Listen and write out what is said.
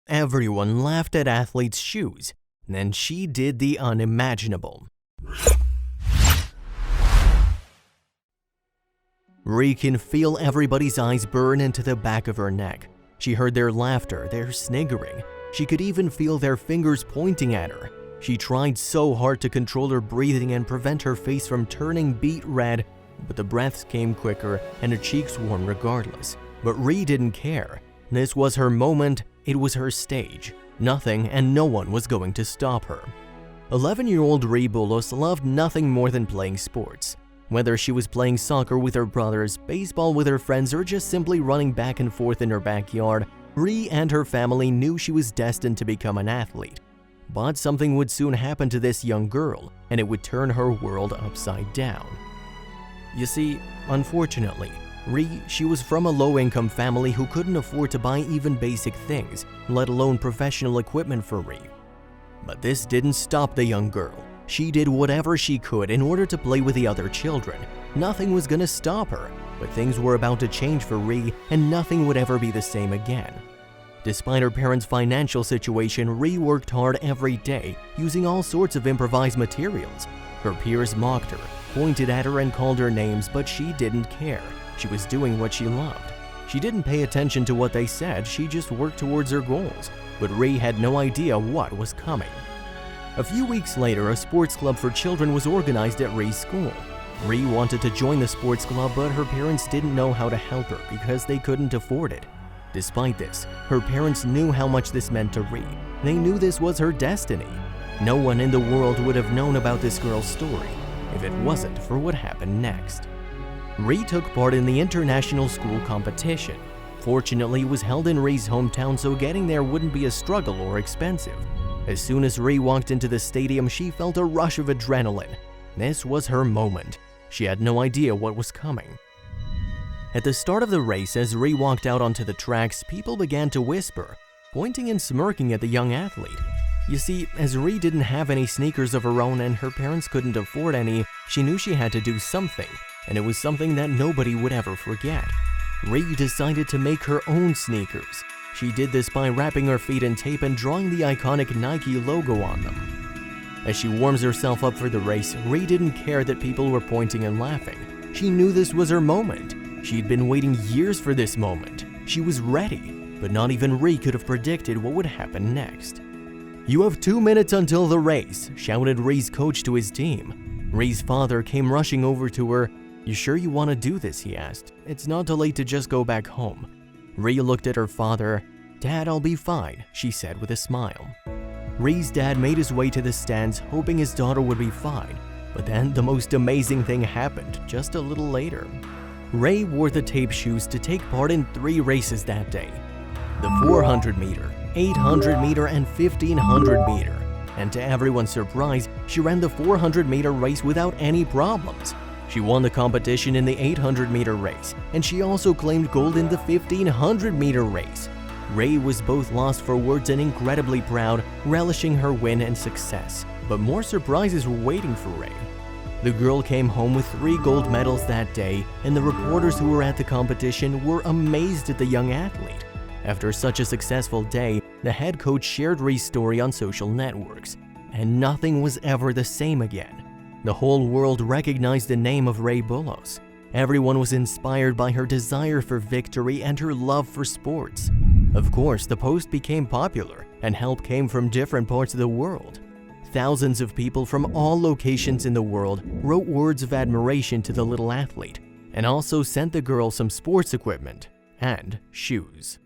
Everyone laughed at athlete's shoes, and she did the unimaginable. Rhea can feel everybody's eyes burn into the back of her neck. She heard their laughter, their sniggering. She could even feel their fingers pointing at her. She tried so hard to control her breathing and prevent her face from turning beet red, but the breaths came quicker and her cheeks warmed regardless. But Rhea didn't care. This was her moment, it was her stage. Nothing and no one was going to stop her. 11-year-old Rhea Bullos loved nothing more than playing sports. Whether she was playing soccer with her brothers, baseball with her friends, or just simply running back and forth in her backyard, Rhea and her family knew she was destined to become an athlete. But something would soon happen to this young girl, and it would turn her world upside down. You see, unfortunately, Rhea, she was from a low-income family who couldn't afford to buy even basic things, let alone professional equipment for Rhea. But this didn't stop the young girl. She did whatever she could in order to play with the other children. Nothing was gonna stop her, but things were about to change for Rhea, and nothing would ever be the same again. Despite her parents' financial situation, Rhea worked hard every day, using all sorts of improvised materials. Her peers mocked her, pointed at her and called her names, but she didn't care. She was doing what she loved. She didn't pay attention to what they said, she just worked towards her goals. But Rhea had no idea what was coming. A few weeks later, a sports club for children was organized at Rhea's school. Rhea wanted to join the sports club, but her parents didn't know how to help her because they couldn't afford it. Despite this, her parents knew how much this meant to Rhea. They knew this was her destiny. No one in the world would have known about this girl's story if it wasn't for what happened next. Rhea took part in the international school competition. Fortunately, it was held in Rhea's hometown, so getting there wouldn't be a struggle or expensive. As soon as Rhea walked into the stadium, she felt a rush of adrenaline. This was her moment. She had no idea what was coming. At the start of the race, as Rhea walked out onto the tracks, people began to whisper, pointing and smirking at the young athlete. You see, as Rhea didn't have any sneakers of her own and her parents couldn't afford any, she knew she had to do something, and it was something that nobody would ever forget. Rhea decided to make her own sneakers. She did this by wrapping her feet in tape and drawing the iconic Nike logo on them. As she warms herself up for the race, Rhea didn't care that people were pointing and laughing. She knew this was her moment. She'd been waiting years for this moment. She was ready, but not even Rhea could have predicted what would happen next. "You have 2 minutes until the race," shouted Rhea's coach to his team. Rhea's father came rushing over to her. "You sure you want to do this?" he asked. "It's not too late to just go back home." Rhea looked at her father. "Dad, I'll be fine," she said with a smile. Rhea's dad made his way to the stands, hoping his daughter would be fine. But then the most amazing thing happened just a little later. Rhea wore the tape shoes to take part in 3 races that day. The 400 meter, 800 meter, and 1500 meter. And to everyone's surprise, she ran the 400 meter race without any problems. She won the competition in the 800 meter race, and she also claimed gold in the 1500 meter race. Rhea was both lost for words and incredibly proud, relishing her win and success. But more surprises were waiting for Rhea. The girl came home with 3 gold medals that day, and the reporters who were at the competition were amazed at the young athlete. After such a successful day, the head coach shared Rhea's story on social networks, and nothing was ever the same again. The whole world recognized the name of Rhea Bullos. Everyone was inspired by her desire for victory and her love for sports. Of course, the post became popular, and help came from different parts of the world. Thousands of people from all locations in the world wrote words of admiration to the little athlete, and also sent the girl some sports equipment and shoes.